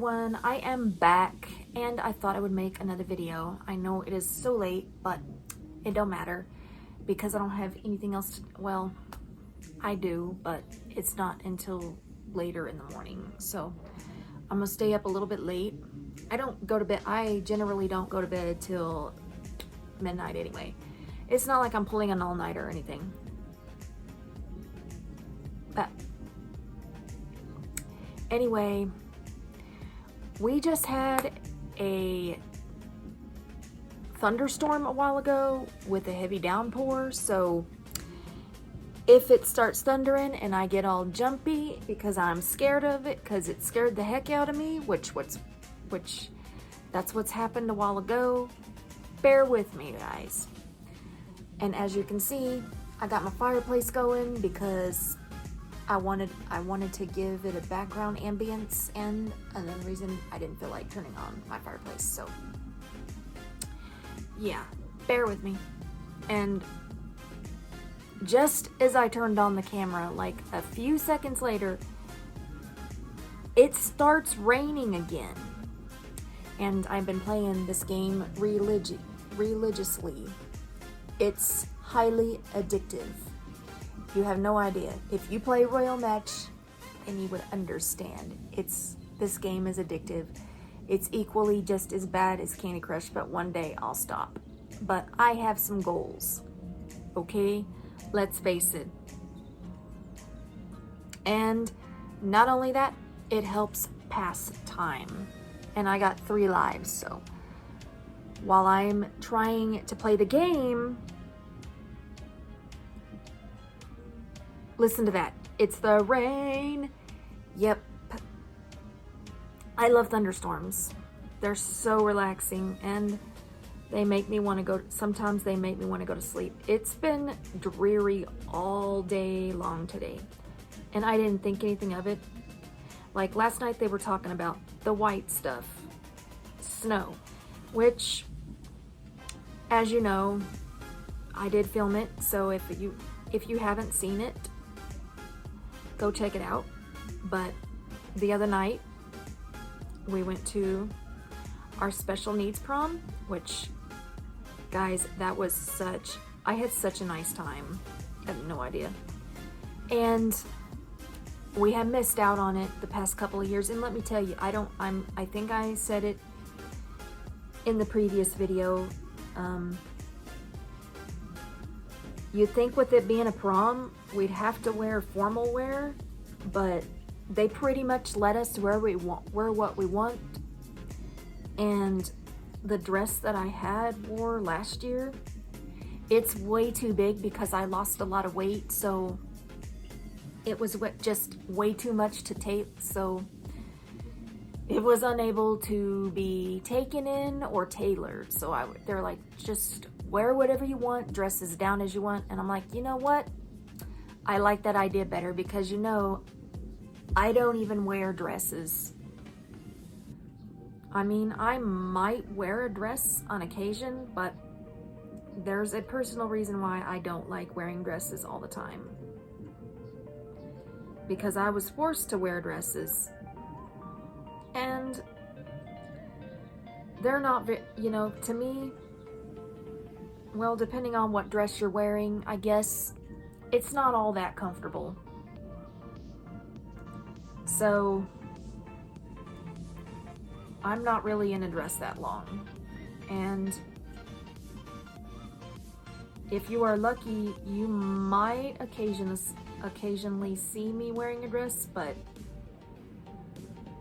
everyone, I am back and I thought I would make another video. I know it is so late, but it don't matter because I don't have anything else to, well, I do, but it's not until later in the morning. So I'm gonna stay up a little bit late. I generally don't go to bed till midnight anyway. It's not like I'm pulling an all-night or anything. But anyway, we just had a thunderstorm a while ago with a heavy downpour, so if it starts thundering and I get all jumpy because I'm scared of it, because it scared the heck out of me, which that's what's happened a while ago, bear with me, guys. And as you can see, I got my fireplace going because I wanted to give it a background ambience, and another reason I didn't feel like turning on my fireplace. So yeah, bear with me. And just as I turned on the camera, like a few seconds later, it starts raining again. And I've been playing this game religiously. It's highly addictive. You have no idea. If you play Royal Match, then you would understand. This game is addictive. It's equally just as bad as Candy Crush, but one day I'll stop. But I have some goals, okay? Let's face it. And not only that, it helps pass time. And I got 3 lives, so while I'm trying to play the game, listen to that. It's the rain. Yep. I love thunderstorms. They're so relaxing, and they make me want to go, sometimes they make me want to go to sleep. It's been dreary all day long today, and I didn't think anything of it. Like last night they were talking about the white stuff, snow, which, as you know, I did film it. So if you haven't seen it, go check it out. But the other night we went to our special needs prom, which, guys, I had such a nice time. I have no idea. And we have missed out on it the past couple of years, and let me tell you, I think I said it in the previous video. You'd think with it being a prom, we'd have to wear formal wear, but they pretty much let us wear what we want. And the dress that I wore last year, it's way too big because I lost a lot of weight, so it was just way too much to tape, so it was unable to be taken in or tailored. So they're like, just wear whatever you want, dress as down as you want. And I'm like, you know what? I like that idea better because, you know, I don't even wear dresses. I mean, I might wear a dress on occasion, but there's a personal reason why I don't like wearing dresses all the time. Because I was forced to wear dresses, and they're not, you know, to me, well, depending on what dress you're wearing, I guess it's not all that comfortable. So I'm not really in a dress that long. And if you are lucky, you might occasionally see me wearing a dress, but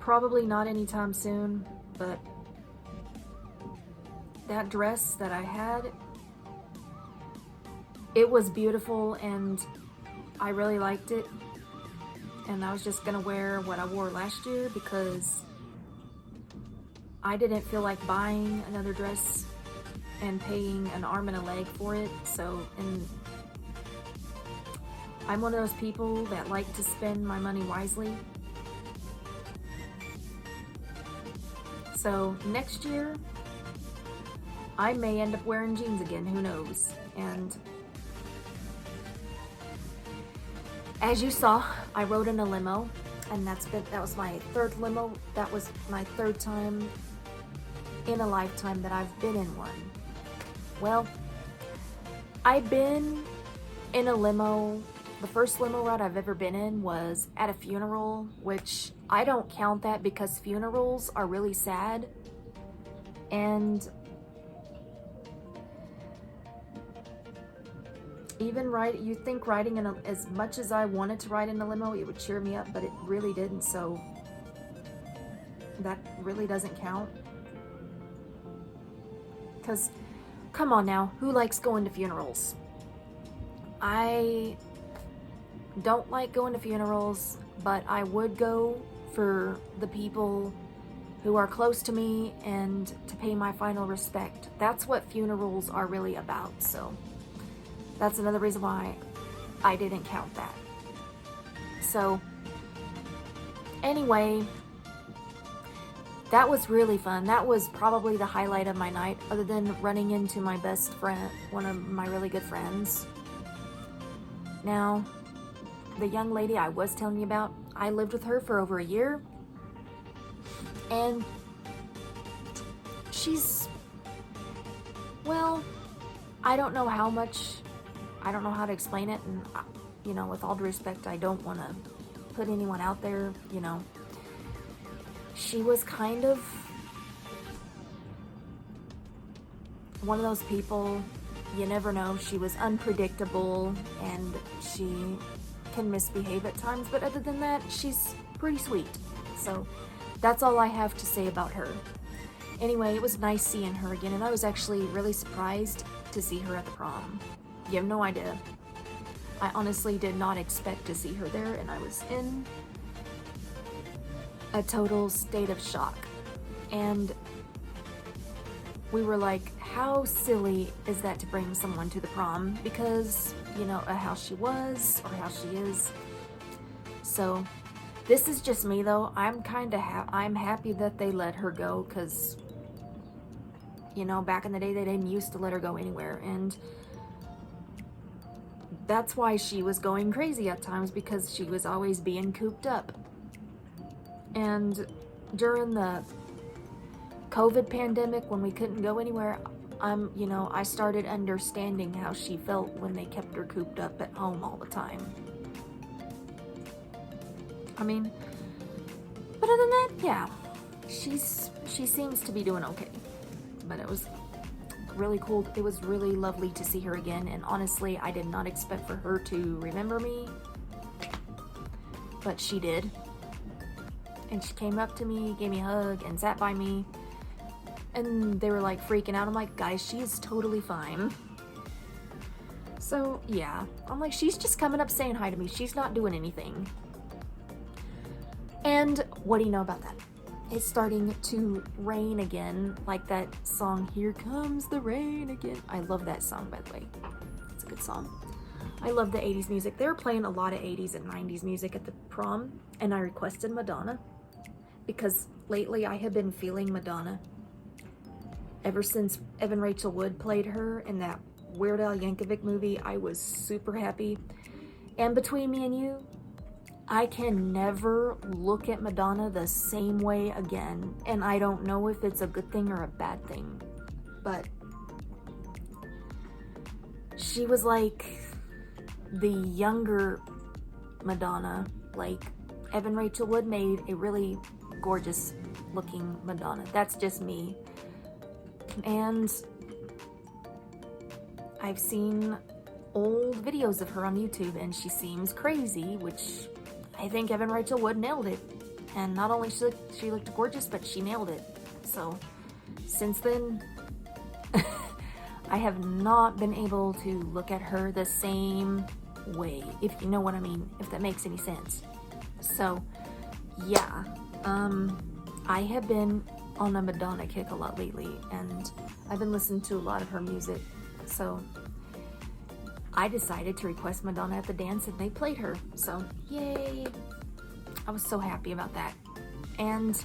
probably not anytime soon. But that dress that I had, it was beautiful and I really liked it. And I was just gonna wear what I wore last year because I didn't feel like buying another dress and paying an arm and a leg for it. So, and I'm one of those people that like to spend my money wisely. So next year, I may end up wearing jeans again, who knows? And as you saw, I rode in a limo. and that was my third limo. That was my third time in a lifetime that I've been in one. Well, I've been in a limo. The first limo ride I've ever been in was at a funeral, which I don't count that because funerals are really sad. And even you'd think riding in as much as I wanted to ride in a limo, it would cheer me up, but it really didn't, so that really doesn't count. Because, come on now, who likes going to funerals? I don't like going to funerals, but I would go for the people who are close to me and to pay my final respect. That's what funerals are really about, so that's another reason why I didn't count that. So, anyway, that was really fun. That was probably the highlight of my night, other than running into my best friend, one of my really good friends. Now, the young lady I was telling you about, I lived with her for over a year, and she's, well, I don't know how to explain it, and, you know, with all due respect, I don't want to put anyone out there, you know. She was kind of one of those people, you never know. She was unpredictable, and she can misbehave at times, but other than that, she's pretty sweet. So that's all I have to say about her. Anyway, it was nice seeing her again, and I was actually really surprised to see her at the prom. You have no idea. I honestly did not expect to see her there, and I was in a total state of shock. And we were like, how silly is that to bring someone to the prom? Because, you know, how she was or how she is. So this is just me though. I'm kind of I'm happy that they let her go, because, you know, back in the day they didn't used to let her go anywhere, and that's why she was going crazy at times, because she was always being cooped up. And during the COVID pandemic, when we couldn't go anywhere, you know, I started understanding how she felt when they kept her cooped up at home all the time. I mean, but other than that, yeah, she seems to be doing okay. But it was really cool. It was really lovely to see her again, and honestly, I did not expect for her to remember me, but she did. And she came up to me, gave me a hug, and sat by me. And they were like freaking out. I'm like, guys, she is totally fine. So yeah, I'm like, she's just coming up saying hi to me. She's not doing anything. And what do you know about that? It's starting to rain again, like that song, Here Comes the Rain Again. I love that song, by the way. It's a good song. I love the 80s music. They were playing a lot of 80s and 90s music at the prom, and I requested Madonna, because lately I have been feeling Madonna. Ever since Evan Rachel Wood played her in that Weird Al Yankovic movie, I was super happy. And between me and you, I can never look at Madonna the same way again. And I don't know if it's a good thing or a bad thing, but she was like the younger Madonna. Like, Evan Rachel Wood made a really gorgeous looking Madonna. That's just me. And I've seen old videos of her on YouTube, and she seems crazy, which I think Evan Rachel Wood nailed it. And not only she looked gorgeous, but she nailed it. So since then, I have not been able to look at her the same way, if you know what I mean, if that makes any sense. So yeah, I have been on a Madonna kick a lot lately, and I've been listening to a lot of her music. So I decided to request Madonna at the dance, and they played her. So yay! I was so happy about that. And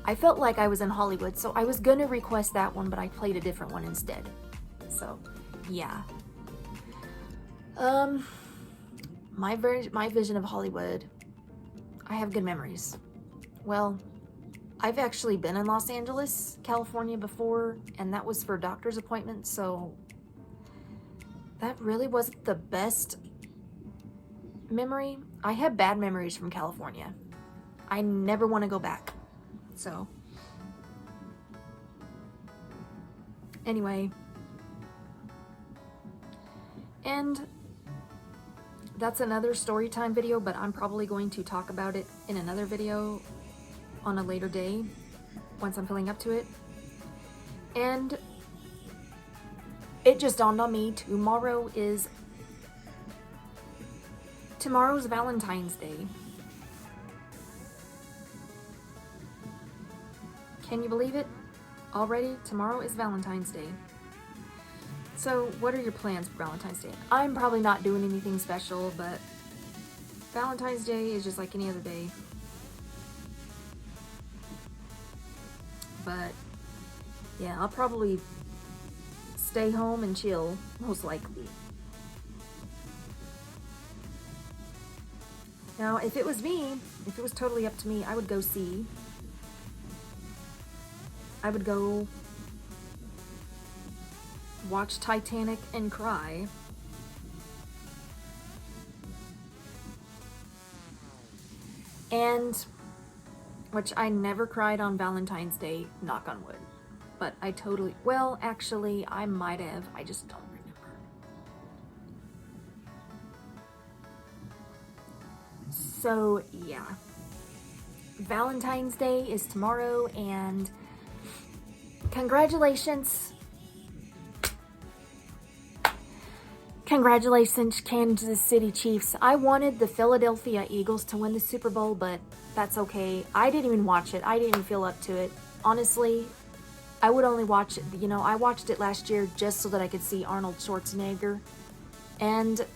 I felt like I was in Hollywood, so I was gonna request that one, but I played a different one instead. So yeah. My vision of Hollywood, I have good memories. Well, I've actually been in Los Angeles, California before, and that was for a doctor's appointment, so that really wasn't the best memory. I have bad memories from California. I never want to go back. So, anyway, and that's another story time video, but I'm probably going to talk about it in another video on a later day once I'm feeling up to it. And it just dawned on me, tomorrow's Valentine's Day. Can you believe it? Already, tomorrow is Valentine's Day. So, what are your plans for Valentine's Day? I'm probably not doing anything special, but Valentine's Day is just like any other day. But, yeah, I'll probably stay home and chill, most likely. Now, if it was me, if it was totally up to me, I would go watch Titanic and cry. And, which I never cried on Valentine's Day, knock on wood. But I totally, well, actually, I might have, I just don't remember. So, yeah. Valentine's Day is tomorrow, and congratulations. Congratulations, Kansas City Chiefs. I wanted the Philadelphia Eagles to win the Super Bowl, but that's okay. I didn't even watch it. I didn't even feel up to it. Honestly, I would only watch it, you know, I watched it last year just so that I could see Arnold Schwarzenegger. And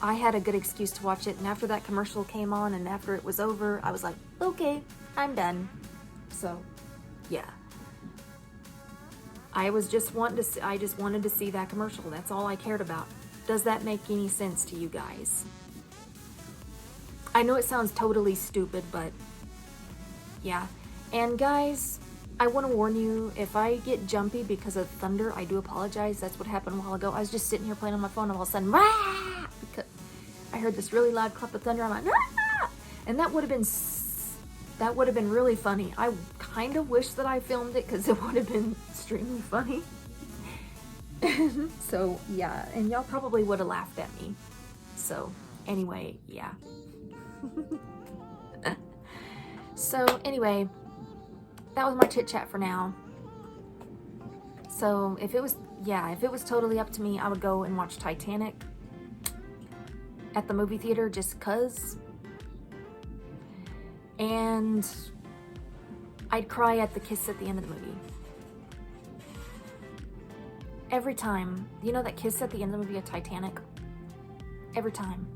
I had a good excuse to watch it. And after that commercial came on and after it was over, I was like, okay, I'm done. So, yeah. I just wanted to see that commercial. That's all I cared about. Does that make any sense to you guys? I know it sounds totally stupid, but yeah. And guys, I want to warn you, if I get jumpy because of thunder, I do apologize. That's what happened a while ago. I was just sitting here playing on my phone and all of a sudden, rah! Because I heard this really loud clap of thunder. I'm like, rah! And that would have been really funny. I kind of wish that I filmed it because it would have been extremely funny. So, yeah. And y'all probably would have laughed at me. So, anyway, yeah. So, anyway, that was my chit chat for now. So, if it was totally up to me, I would go and watch Titanic at the movie theater just 'cause. And I'd cry at the kiss at the end of the movie. Every time. You know that kiss at the end of the movie of Titanic? Every time.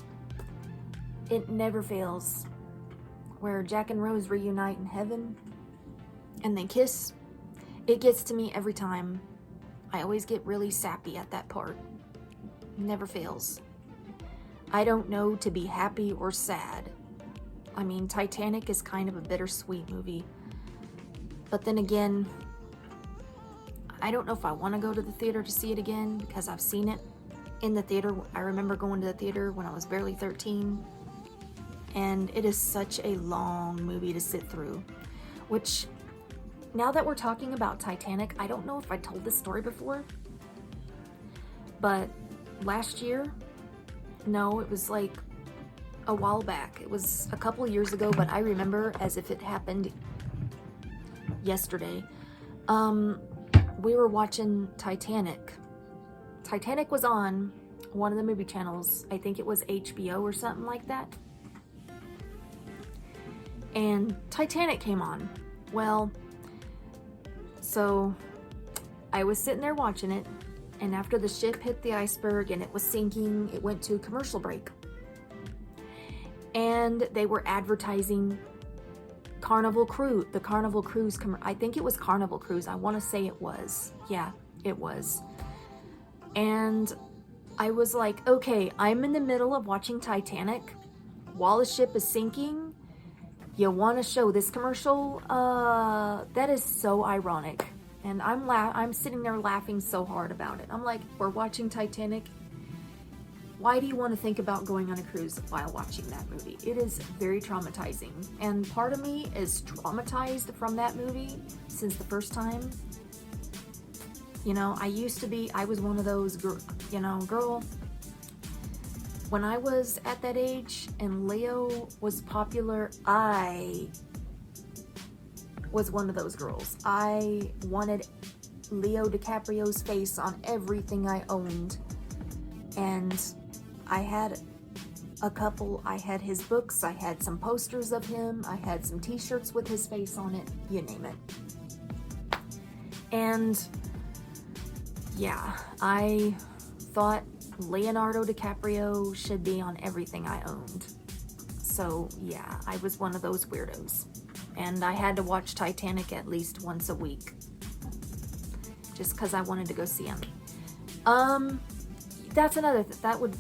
It never fails. Where Jack and Rose reunite in heaven and they kiss. It gets to me every time. I always get really sappy at that part. Never fails. I don't know to be happy or sad. I mean, Titanic is kind of a bittersweet movie. But then again, I don't know if I want to go to the theater to see it again because I've seen it in the theater. I remember going to the theater when I was barely 13. And it is such a long movie to sit through. Which, now that we're talking about Titanic, I don't know if I told this story before. But last year, no, it was like a while back. It was a couple years ago, but I remember as if it happened yesterday. We were watching Titanic. Titanic was on one of the movie channels. I think it was HBO or something like that. And Titanic came on. Well, so I was sitting there watching it, and after the ship hit the iceberg and it was sinking, it went to commercial break. And they were advertising Carnival Cruise, the Carnival Cruise, I think it was Carnival Cruise. I want to say it was. Yeah, it was. And I was like, okay, I'm in the middle of watching Titanic. while the ship is sinking, you want to show this commercial. That is so ironic. And I'm sitting there laughing so hard about it. I'm like, we're watching Titanic. Why do you want to think about going on a cruise while watching that movie? It is very traumatizing. And part of me is traumatized from that movie since the first time. You know, I was one of those, girl, when I was at that age and Leo was popular, I was one of those girls. I wanted Leo DiCaprio's face on everything I owned. And I had I had his books, I had some posters of him, I had some t-shirts with his face on it, you name it. And yeah, I thought Leonardo DiCaprio should be on everything I owned. So yeah, I was one of those weirdos. And I had to watch Titanic at least once a week. Just because I wanted to go see him. That's another that would,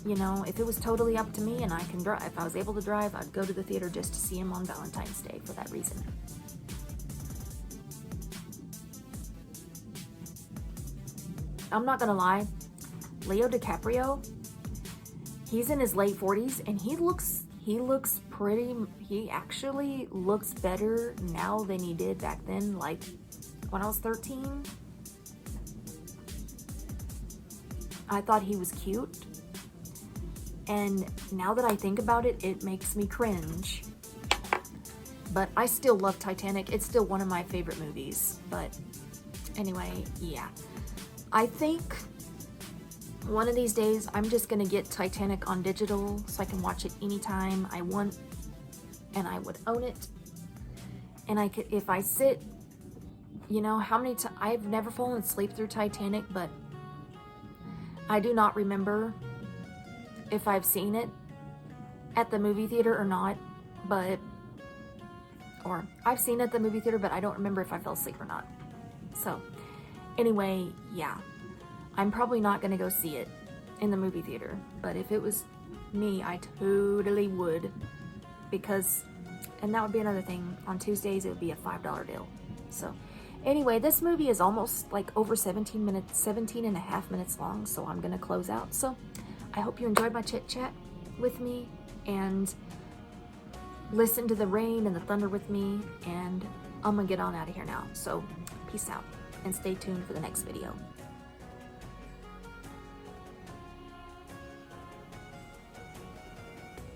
if it was totally up to me and I can drive, if I was able to drive, I'd go to the theater just to see him on Valentine's Day for that reason. I'm not gonna lie, Leo DiCaprio, he's in his late 40s and he actually looks better now than he did back then, like when I was 13. I thought he was cute. And now that I think about it, it makes me cringe. But I still love Titanic. It's still one of my favorite movies. But anyway, yeah. I think one of these days I'm just gonna get Titanic on digital so I can watch it anytime I want, and I would own it. And I could, if I sit, how many times, I've never fallen asleep through Titanic, but I do not remember if I've seen it at the movie theater or not, or I've seen it at the movie theater, but I don't remember if I fell asleep or not. So anyway, yeah, I'm probably not going to go see it in the movie theater, but if it was me, I totally would, and that would be another thing. On Tuesdays, it would be a $5 deal. So anyway, this movie is almost like over 17 and a half minutes long, so I'm going to close out. So I hope you enjoyed my chit chat with me and listen to the rain and the thunder with me, and I'm going to get on out of here now. So peace out and stay tuned for the next video.